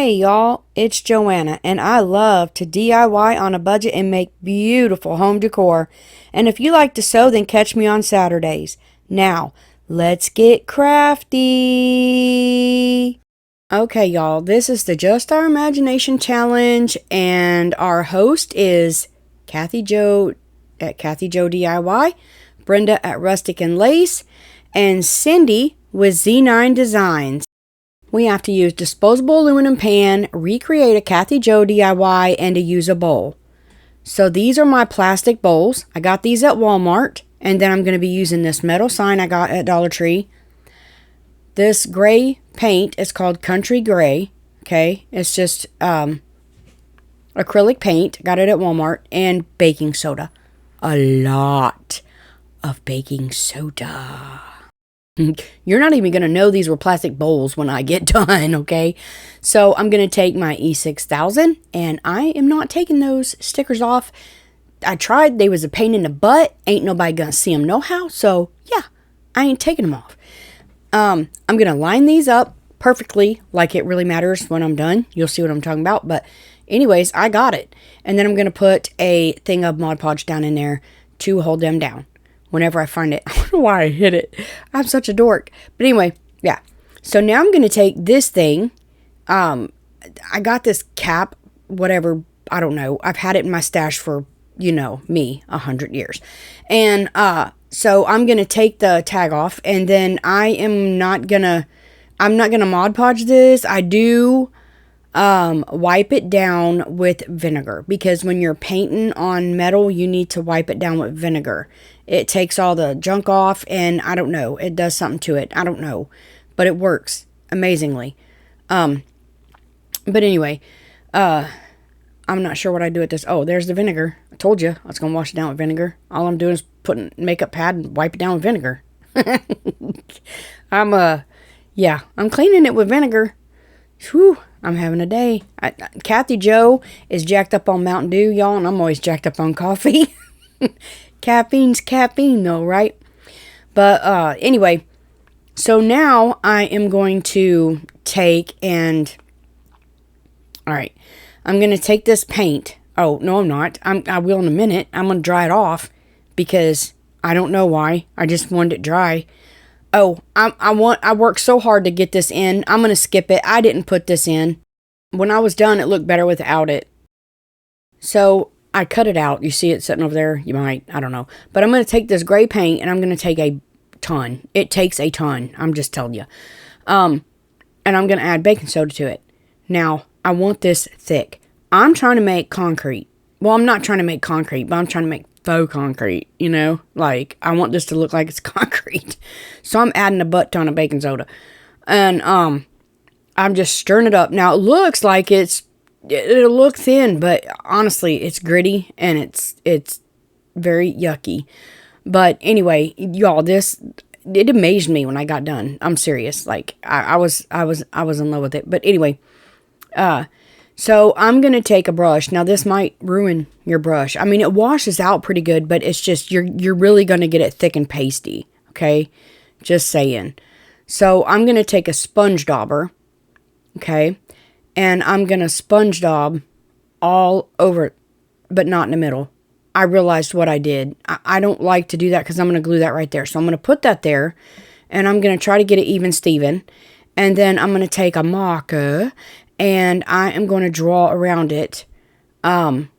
Hey y'all, it's Joanna, and I love to DIY on a budget and make beautiful home decor. And if you like to sew, then catch me on Saturdays. Now, let's get crafty. Okay, y'all, this is the Just Our Imagination Challenge, and our host is Kathy Jo at Kathy Jo DIY, Brenda at Rustic and Lace, and Cindy with Z9 Designs. We have to use disposable aluminum pan, recreate a Kathy Jo DIY, and to use a bowl. So these are my plastic bowls. I got these at Walmart, and then I'm going to be using this metal sign I got at Dollar Tree. This gray paint is called Country Gray, okay? It's just acrylic paint. Got it at Walmart. And baking soda. A lot of baking soda. You're not even going to know these were plastic bowls when I get done, okay? So I'm going to take my E6000, and I am not taking those stickers off. I tried. They was a pain in the butt. Ain't nobody going to see them no how. So, yeah, I ain't taking them off. I'm going to line these up perfectly like it really matters when I'm done. You'll see what I'm talking about. But anyways, I got it. And then I'm going to put a thing of Mod Podge down in there to hold them down. Whenever I find it. I don't know why I hit it. I'm such a dork. But anyway, yeah. So now I'm going to take this thing. I got this cap, whatever, I don't know. I've had it in my stash for, me, 100 years. And so I'm going to take the tag off. And then I'm not going to Mod Podge this. I do wipe it down with vinegar. Because when you're painting on metal, you need to wipe it down with vinegar. It takes all the junk off, and I don't know. It does something to it. I don't know. But it works amazingly. But anyway, I'm not sure what I do with this. Oh, there's the vinegar. I told you I was going to wash it down with vinegar. All I'm doing is putting makeup pad and wipe it down with vinegar. I'm cleaning it with vinegar. Whew, I'm having a day. Kathy Jo is jacked up on Mountain Dew, y'all, and I'm always jacked up on coffee. Caffeine's caffeine, though, right? But anyway, so now I am going to take and... Alright, I'm going to take this paint. Oh, no, I'm not. I will in a minute. I'm going to dry it off because I don't know why. I just wanted it dry. Oh, I worked so hard to get this in. I'm going to skip it. I didn't put this in. When I was done, it looked better without it. So I cut it out. You see it sitting over there? You might. I don't know. But I'm going to take this gray paint and I'm going to take a ton. It takes a ton. I'm just telling you. And I'm going to add baking soda to it. Now, I want this thick. I'm trying to make concrete. Well, I'm not trying to make concrete, but I'm trying to make faux concrete, Like, I want this to look like it's concrete. So I'm adding a butt ton of baking soda. And, I'm just stirring it up. Now, it looks like it'll look thin, but honestly, it's gritty and it's very yucky. But anyway, y'all, it amazed me when I got done. I'm serious. Like, I was in love with it. But anyway, so I'm going to take a brush. Now, this might ruin your brush. I mean, it washes out pretty good, but it's just, you're really going to get it thick and pasty. Okay? Just saying. So I'm going to take a sponge dauber. Okay? And I'm going to sponge daub all over it, but not in the middle. I realized what I did. I don't like to do that because I'm going to glue that right there. So I'm going to put that there, and I'm going to try to get it even Steven. And then I'm going to take a marker, and I am going to draw around it. And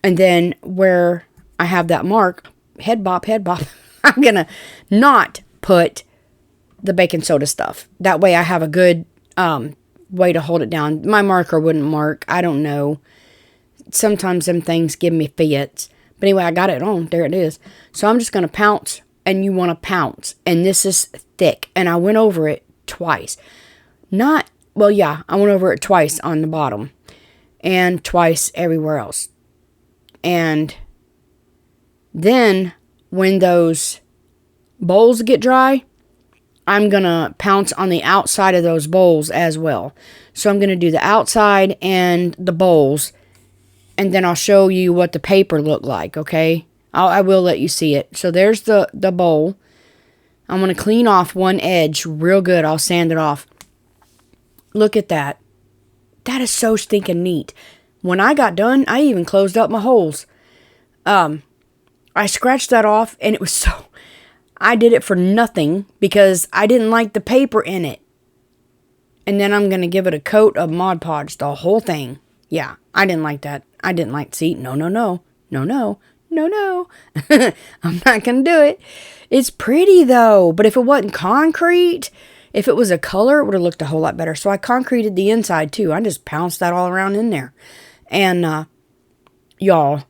then where I have that mark, head bop, I'm going to not put the baking soda stuff. That way I have a good way to hold it down. My marker wouldn't mark. I don't know. Sometimes them things give me fits. But anyway, I got it on. There it is. So I'm just going to pounce, and you want to pounce. And this is thick. And I went over it twice. I went over it twice on the bottom. And twice everywhere else. And then when those bowls get dry, I'm going to pounce on the outside of those bowls as well. So I'm going to do the outside and the bowls. And then I'll show you what the paper looked like, okay? I will let you see it. So there's the bowl. I'm going to clean off one edge real good. I'll sand it off. Look at that. That is so stinking neat. When I got done, I even closed up my holes. I scratched that off, and it was so... I did it for nothing because I didn't like the paper in it. And then I'm going to give it a coat of Mod Podge, the whole thing. Yeah, I didn't like that. I didn't like... See, no. I'm not going to do it. It's pretty, though. But if it wasn't concrete, if it was a color, it would have looked a whole lot better. So I concreted the inside, too. I just pounced that all around in there. And, y'all,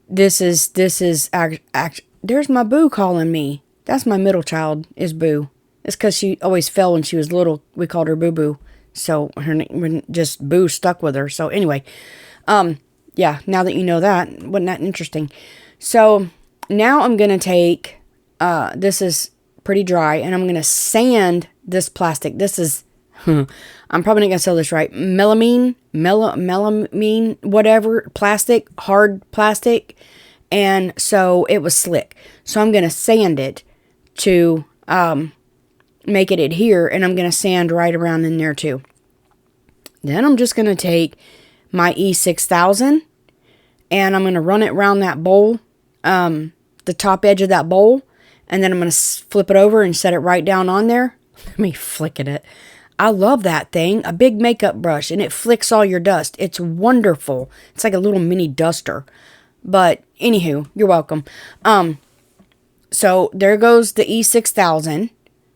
this is, there's my Boo calling me. That's my middle child, is Boo. It's because she always fell when she was little. We called her Boo Boo. So her name, just Boo stuck with her. So anyway, yeah, now that you know that, wasn't that interesting? So now I'm going to take, this is pretty dry, and I'm going to sand this plastic. This is, I'm probably not going to sell this right. Melamine, whatever, plastic, hard plastic. And so it was slick. So I'm going to sand it to make it adhere, and I'm going to sand right around in there too. Then I'm just going to take my E6000, and I'm going to run it around that bowl, the top edge of that bowl, and then I'm going to flip it over and set it right down on there. Let me flick at it. I love that thing. A big makeup brush, and it flicks all your dust. It's wonderful. It's like a little mini duster. But anywho, you're welcome. So there goes the E6000.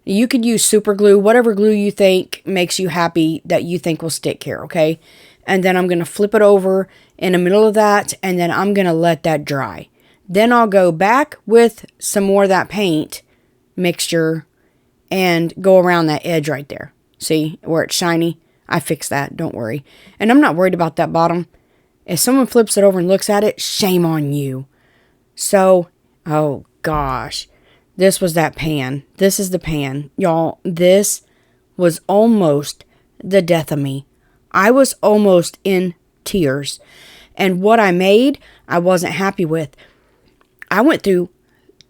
You could use super glue, whatever glue you think makes you happy that you think will stick here, okay? And then I'm going to flip it over in the middle of that, and then I'm going to let that dry. Then I'll go back with some more of that paint mixture and go around that edge right there. See where it's shiny? I fixed that, don't worry. And I'm not worried about that bottom. If someone flips it over and looks at it, shame on you. So, oh gosh. This was that pan. This is the pan. Y'all, this was almost the death of me. I was almost in tears. And what I made, I wasn't happy with. I went through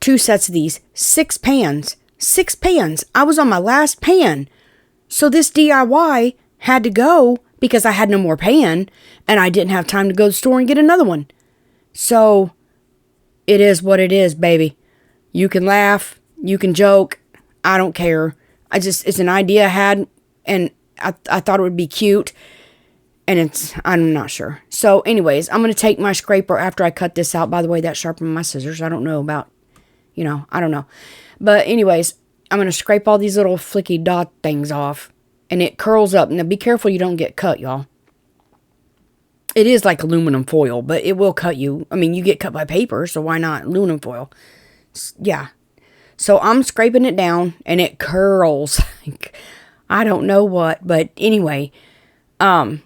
2 sets of these. 6 pans. 6 pans. I was on my last pan. So this DIY had to go because I had no more pan, and I didn't have time to go to the store and get another one. So, it is what it is, baby. You can laugh, you can joke, I don't care. It's an idea I had, and I thought it would be cute, and I'm not sure. So, anyways, I'm going to take my scraper after I cut this out. By the way, that sharpened my scissors. I don't know about, I don't know. But anyways, I'm going to scrape all these little flicky dot things off. And it curls up. Now, be careful you don't get cut, y'all. It is like aluminum foil, but it will cut you. I mean, you get cut by paper, so why not aluminum foil? Yeah. So, I'm scraping it down, and it curls. I don't know what, but anyway. Okay,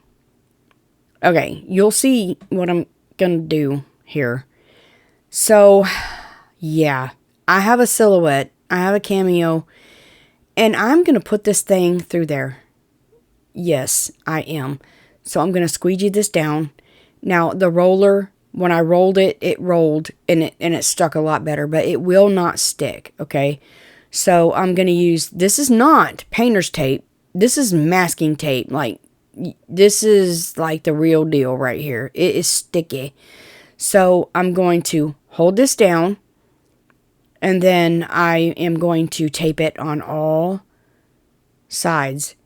you'll see what I'm going to do here. So, yeah. I have a silhouette. I have a cameo. And I'm going to put this thing through there. Yes, I am. So I'm going to squeegee this down. Now, the roller, when I rolled it, it rolled and it stuck a lot better. But it will not stick, okay? So I'm going to use, this is not painter's tape. This is masking tape. Like, this is like the real deal right here. It is sticky. So I'm going to hold this down. And then I am going to tape it on all sides.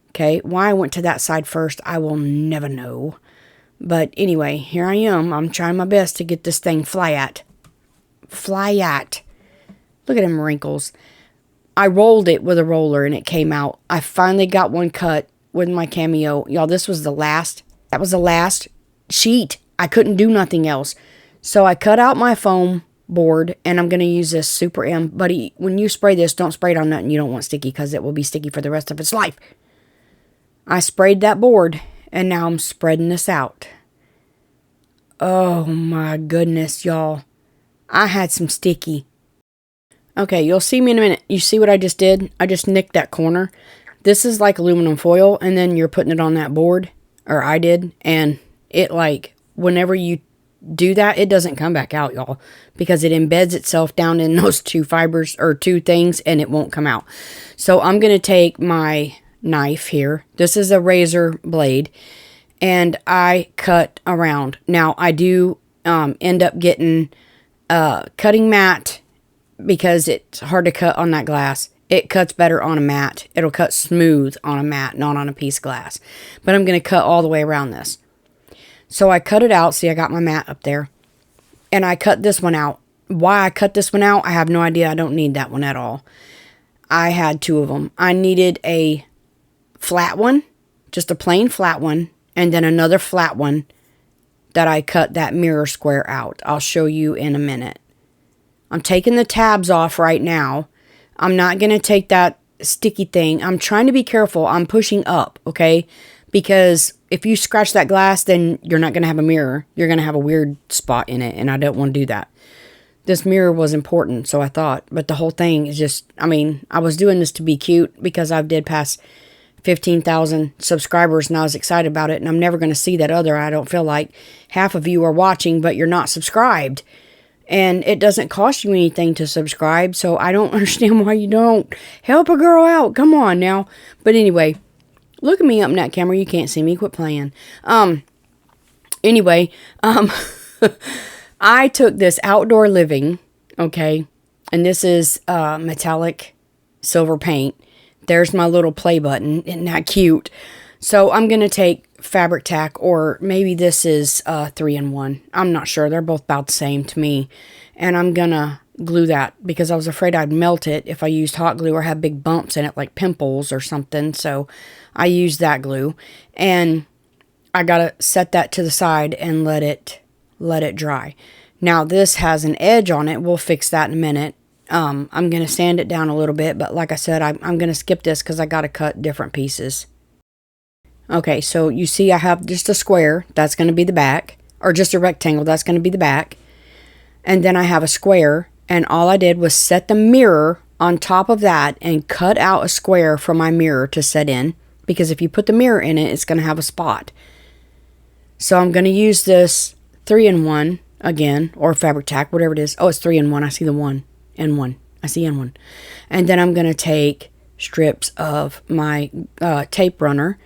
Okay, why I went to that side first, I will never know. But anyway, here I am. I'm trying my best to get this thing flat. Flat. Look at them wrinkles. I rolled it with a roller and it came out. I finally got one cut with my cameo. Y'all, this was the last. That was the last sheet. I couldn't do nothing else. So I cut out my foam board, and I'm going to use this Super M. Buddy, when you spray this, don't spray it on nothing you don't want sticky, because it will be sticky for the rest of its life. I sprayed that board, and now I'm spreading this out. Oh my goodness, y'all. I had some sticky. Okay, you'll see me in a minute. You see what I just did? I just nicked that corner. This is like aluminum foil, and then you're putting it on that board, or I did, and it whenever you do that, it doesn't come back out, y'all, because it embeds itself down in those 2 fibers or 2 things, and it won't come out. So I'm going to take my knife here. This is a razor blade. And I cut around. Now, I do end up getting cutting mat because it's hard to cut on that glass. It cuts better on a mat. It'll cut smooth on a mat, not on a piece of glass. But I'm going to cut all the way around this. So I cut it out. See, I got my mat up there. And I cut this one out. Why I cut this one out, I have no idea. I don't need that one at all. I had 2 of them. I needed a flat one, just a plain flat one, and then another flat one that I cut that mirror square out. I'll show you in a minute. I'm taking the tabs off right now. I'm not going to take that sticky thing. I'm trying to be careful. I'm pushing up, okay? Because if you scratch that glass, then you're not going to have a mirror. You're going to have a weird spot in it, and I don't want to do that. This mirror was important, so I thought. But the whole thing is just, I mean, I was doing this to be cute because I did pass 15,000 subscribers and I was excited about it. And I'm never going to see that other. I don't feel like half of you are watching, but you're not subscribed. And it doesn't cost you anything to subscribe. So I don't understand why you don't. Help a girl out. Come on now. But anyway, look at me up in that camera. You can't see me. Quit playing. Anyway, I took this outdoor living, okay, and this is metallic silver paint. There's my little play button. Isn't that cute? So I'm going to take fabric tack, or maybe this is 3-in-1. I'm not sure. They're both about the same to me. And I'm going to glue that because I was afraid I'd melt it if I used hot glue or have big bumps in it like pimples or something. So I used that glue. And I got to set that to the side and let it dry. Now this has an edge on it. We'll fix that in a minute. I'm going to sand it down a little bit, but like I said, I'm going to skip this because I got to cut different pieces. Okay, so you see I have just a square. That's going to be the back. Or just a rectangle. That's going to be the back. And then I have a square. And all I did was set the mirror on top of that and cut out a square for my mirror to set in. Because if you put the mirror in it, it's going to have a spot. So I'm going to use this 3-in-1 again. Or fabric tack, whatever it is. Oh, it's 3-in-1. I see the 1. N1. I see N1. And then I'm going to take strips of my tape runner.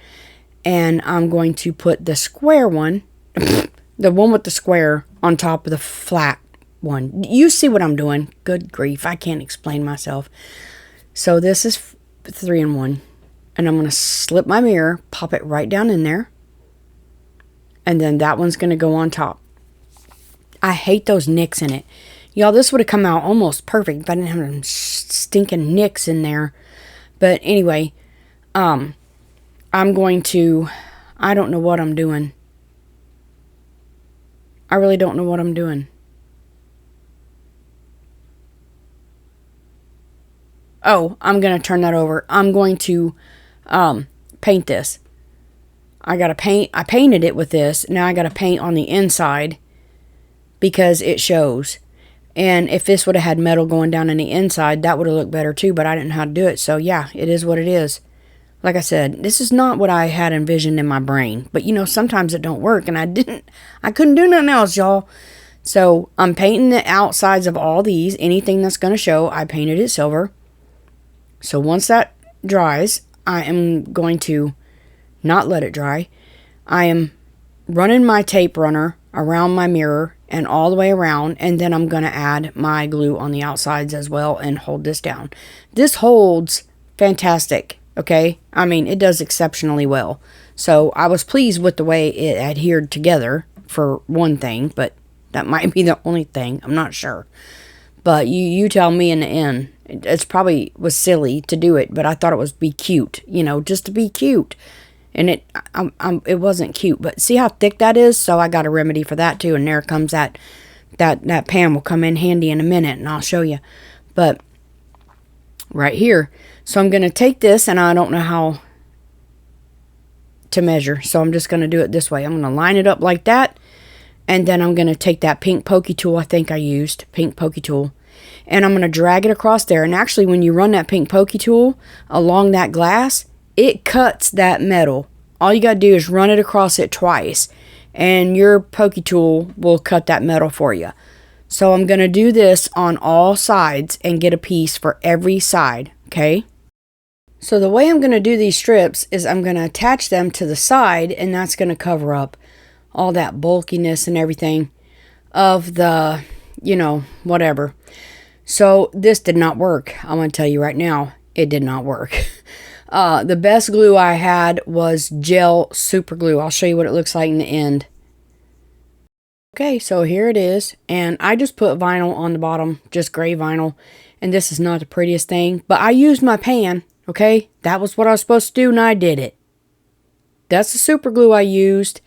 And I'm going to put the square one, the one with the square, on top of the flat one. You see what I'm doing. Good grief. I can't explain myself. So this is 3-in-1. And I'm going to slip my mirror, pop it right down in there. And then that one's going to go on top. I hate those nicks in it. Y'all, this would have come out almost perfect if I didn't have them stinking nicks in there. But anyway, I'm going to, I don't know what I'm doing. I really don't know what I'm doing. Oh, I'm going to turn that over. I'm going to paint this. I painted it with this. Now I got to paint on the inside because it shows. And if this would have had metal going down on the inside, that would have looked better too, but I didn't know how to do it. So yeah, it is what it is. Like I said, this is not what I had envisioned in my brain. But you know, sometimes it don't work, and I couldn't do nothing else, y'all. So I'm painting the outsides of all these. Anything that's going to show, I painted it silver. So once that dries, I am going to not let it dry. I am running my tape runner around my mirror and all the way around, and then I'm going to add my glue on the outsides as well and hold this down. This holds fantastic, okay? I mean, it does exceptionally well. So I was pleased with the way it adhered together for one thing, but that might be the only thing. I'm not sure. But you tell me in the end. It's probably was silly to do it, but I thought it was be cute, you know, just to be cute. And it wasn't cute, but see how thick that is? So I got a remedy for that too. And there comes that pan will come in handy in a minute, and I'll show you. But right here, so I'm going to take this, and I don't know how to measure, so I'm just going to do it this way. I'm going to line it up like that, and then I'm going to take that pink pokey tool. I think I used pink pokey tool, and I'm going to drag it across there. And actually, when you run that pink pokey tool along that glass, it cuts that metal. All you got to do is run it across it twice, and your pokey tool will cut that metal for you. So I'm going to do this on all sides and get a piece for every side, okay? So the way I'm going to do these strips is I'm going to attach them to the side, and that's going to cover up all that bulkiness and everything of the, whatever. So this did not work. I'm going to tell you right now, it did not work. The best glue I had was gel super glue. I'll show you what it looks like in the end. Okay, so here it is, and I just put vinyl on the bottom, just gray vinyl, and this is not the prettiest thing, but I used my pan, okay? That was what I was supposed to do, and I did it. That's the super glue I used.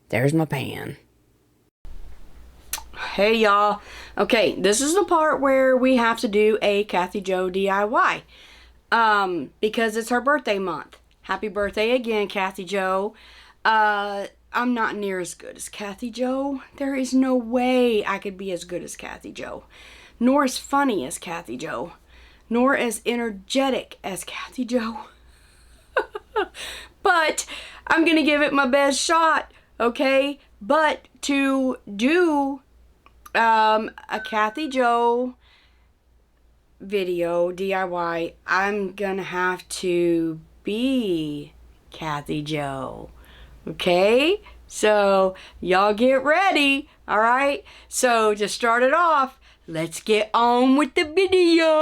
There's my pan. Hey, y'all. Okay, this is the part where we have to do a Kathy Jo DIY, because it's her birthday month. Happy birthday again, Kathy Jo. I'm not near as good as Kathy Jo. There is no way I could be as good as Kathy Jo. Nor as funny as Kathy Jo. Nor as energetic as Kathy Jo. But I'm going to give it my best shot, okay? But to do a Kathy Jo video DIY, I'm going to have to be Kathy Jo. Okay, so y'all get ready, all right? So to start it off, let's get on with the video.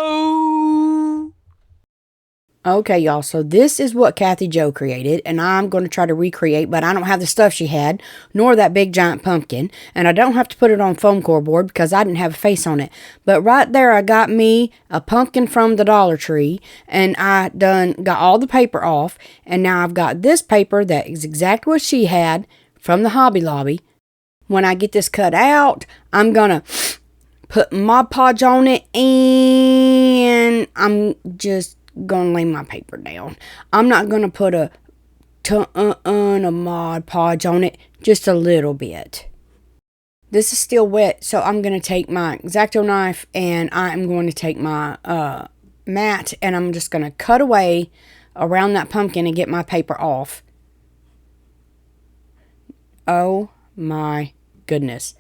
Okay, y'all, so this is what Kathy Jo created, and I'm going to try to recreate, but I don't have the stuff she had, nor that big giant pumpkin, and I don't have to put it on foam core board because I didn't have a face on it. But right there, I got me a pumpkin from the Dollar Tree, and I got all the paper off, and now I've got this paper that is exactly what she had from the Hobby Lobby. When I get this cut out, I'm going to put Mod Podge on it, and I'm just gonna lay my paper down. I'm not gonna put a Mod Podge on it, just a little bit. This is still wet, so I'm gonna take my X-Acto knife and I'm going to take my mat, and I'm just gonna cut away around that pumpkin and get my paper off. Oh my goodness.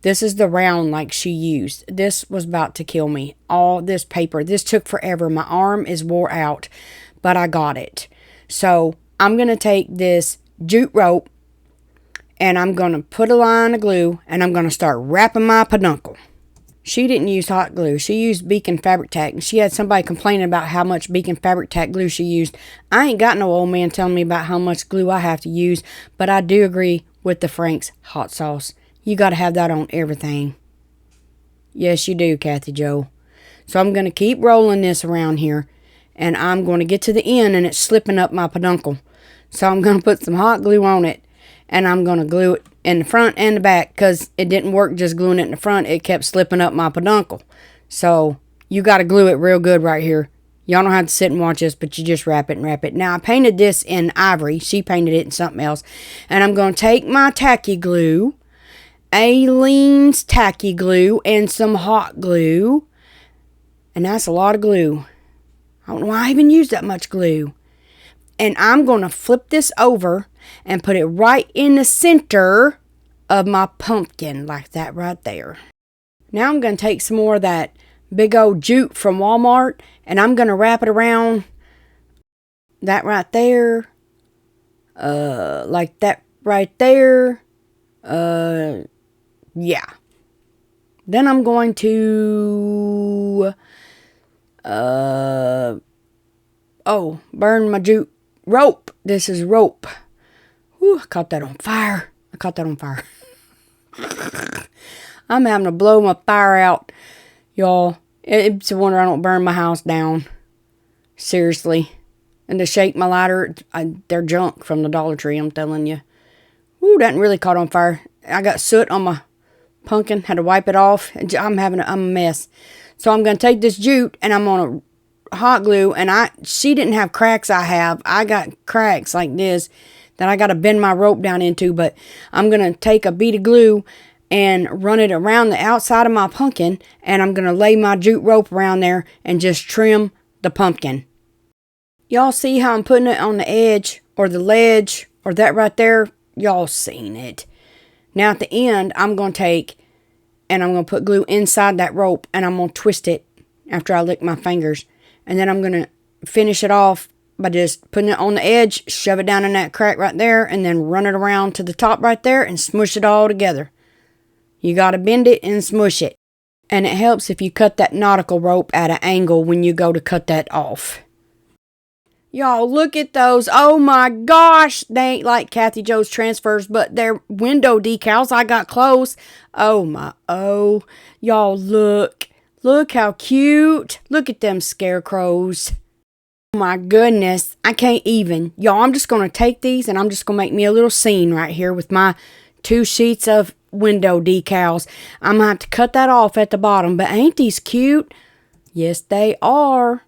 This is the round like she used. This was about to kill me. All this paper. This took forever. My arm is wore out, but I got it. So I'm going to take this jute rope, and I'm going to put a line of glue, and I'm going to start wrapping my peduncle. She didn't use hot glue. She used Beacon Fabric Tack, and she had somebody complaining about how much Beacon Fabric Tack glue she used. I ain't got no old man telling me about how much glue I have to use, but I do agree with the Frank's hot sauce. You got to have that on everything. Yes, you do, Kathy Jo. So I'm going to keep rolling this around here, and I'm going to get to the end, and it's slipping up my peduncle. So I'm going to put some hot glue on it, and I'm going to glue it in the front and the back, because it didn't work just gluing it in the front. It kept slipping up my peduncle. So you got to glue it real good right here. Y'all don't have to sit and watch this, but you just wrap it and wrap it. Now, I painted this in ivory. She painted it in something else. And I'm going to take my tacky glue, Aleene's tacky glue, and some hot glue. And that's a lot of glue. I don't know why I even used that much glue. And I'm going to flip this over and put it right in the center of my pumpkin, like that right there. Now I'm going to take some more of that big old jute from Walmart, and I'm going to wrap it around that right there. Like that right there. Yeah. Then I'm going to burn my jute rope. This is rope. Whew, I caught that on fire. I'm having to blow my fire out, y'all. It's a wonder I don't burn my house down. Seriously. And to shake my lighter, they're junk from the Dollar Tree, I'm telling you. Woo, that really caught on fire. I got soot on my pumpkin, had to wipe it off. I'm a mess. So I'm going to take this jute, and I'm going to hot glue, and she didn't have cracks I have. I got cracks like this that I got to bend my rope down into, but I'm going to take a bead of glue and run it around the outside of my pumpkin, and I'm going to lay my jute rope around there and just trim the pumpkin. Y'all see how I'm putting it on the edge or the ledge or that right there? Y'all seen it. Now at the end, I'm going to take and I'm going to put glue inside that rope, and I'm going to twist it after I lick my fingers. And then I'm going to finish it off by just putting it on the edge, shove it down in that crack right there, and then run it around to the top right there and smush it all together. You got to bend it and smush it. And it helps if you cut that nautical rope at an angle when you go to cut that off. Y'all, look at those. Oh my gosh. They ain't like Kathy Jo's transfers, but they're window decals. I got close. Oh. Y'all, look. Look how cute. Look at them scarecrows. Oh my goodness. I can't even. Y'all, I'm just going to take these and I'm just going to make me a little scene right here with my 2 sheets of window decals. I'm going to have to cut that off at the bottom. But ain't these cute? Yes, they are.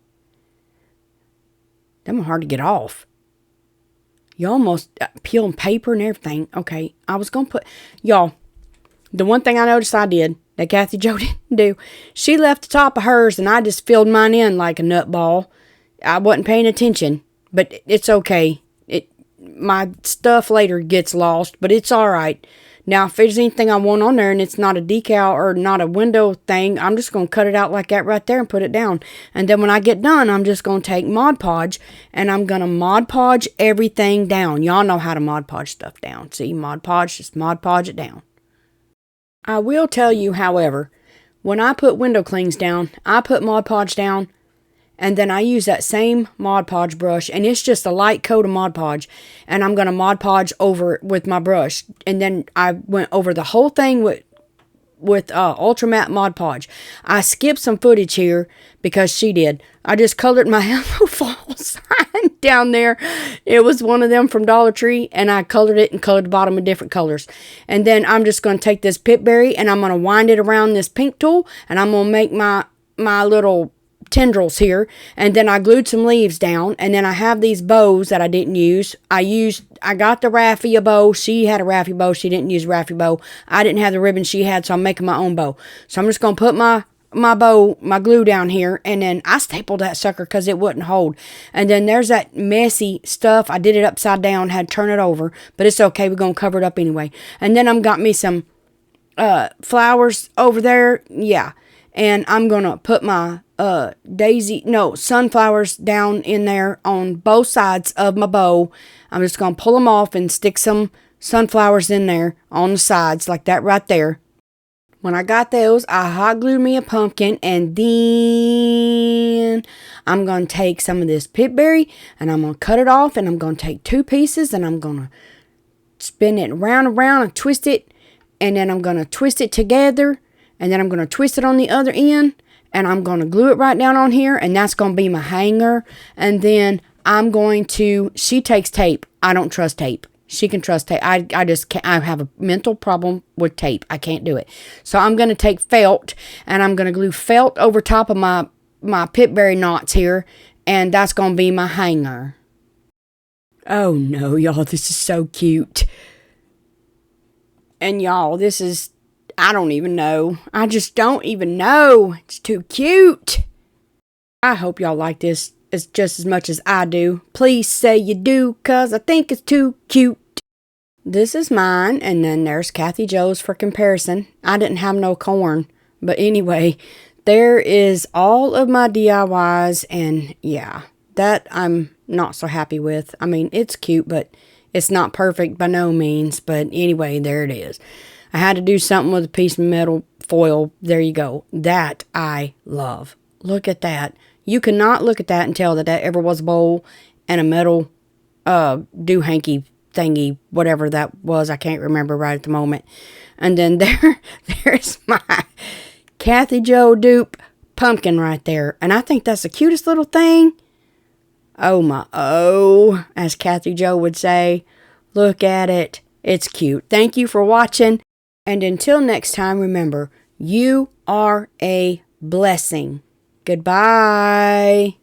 Them are hard to get off. You almost peeling paper and everything. Okay, I was going to put... Y'all, the one thing I noticed I did that Kathy Jo didn't do, she left the top of hers and I just filled mine in like a nutball. I wasn't paying attention, but it's okay. My stuff later gets lost, but it's all right. Now, if there's anything I want on there and it's not a decal or not a window thing, I'm just going to cut it out like that right there and put it down. And then when I get done, I'm just going to take Mod Podge and I'm going to Mod Podge everything down. Y'all know how to Mod Podge stuff down. See, Mod Podge, just Mod Podge it down. I will tell you, however, when I put window clings down, I put Mod Podge down. And then I use that same Mod Podge brush. And it's just a light coat of Mod Podge. And I'm going to Mod Podge over it with my brush. And then I went over the whole thing with Ultra Matte Mod Podge. I skipped some footage here because she did. I just colored my Hello Fall sign down there. It was one of them from Dollar Tree. And I colored it and colored the bottom in different colors. And then I'm just going to take this Pitberry and I'm going to wind it around this pink tool. And I'm going to make my little tendrils here, and then I glued some leaves down, and then I have these bows that I didn't use. I got the raffia bow. She had a raffia bow. She didn't use a raffia bow. I didn't have the ribbon she had, so I'm making my own bow. So I'm just going to put my bow, my glue down here, and then I stapled that sucker because it wouldn't hold. And then there's that messy stuff. I did it upside down, had to turn it over, but it's okay. We're going to cover it up anyway. And then I'm got me some flowers over there. Yeah. And I'm going to put my sunflowers down in there on both sides of my bow. I'm just going to pull them off and stick some sunflowers in there on the sides like that right there. When I got those, I hot glued me a pumpkin, and then I'm going to take some of this Pitberry and I'm going to cut it off, and I'm going to take 2 pieces and I'm going to spin it round and round and twist it, and then I'm going to twist it together, and then I'm going to twist it on the other end. And I'm going to glue it right down on here. And that's going to be my hanger. And then I'm going to... She takes tape. I don't trust tape. She can trust tape. I just can't. I have a mental problem with tape. I can't do it. So I'm going to take felt. And I'm going to glue felt over top of my Pitberry knots here. And that's going to be my hanger. Oh no, y'all. This is so cute. And y'all, this is... I don't even know. I just don't even know. It's too cute. I hope y'all like this as just as much as I do. Please say you do, because I think it's too cute. This is mine, and then there's Kathy Jo's for comparison. I didn't have no corn. But anyway, there is all of my DIYs, and yeah, that I'm not so happy with. I mean, it's cute, but it's not perfect by no means. But anyway, there it is. I had to do something with a piece of metal foil. There you go. That I love. Look at that. You cannot look at that and tell that ever was a bowl and a metal doohanky thingy, whatever that was. I can't remember right at the moment. And then there's my Kathy Jo dupe pumpkin right there. And I think that's the cutest little thing. Oh my, as Kathy Jo would say. Look at it. It's cute. Thank you for watching. And until next time, remember, you are a blessing. Goodbye.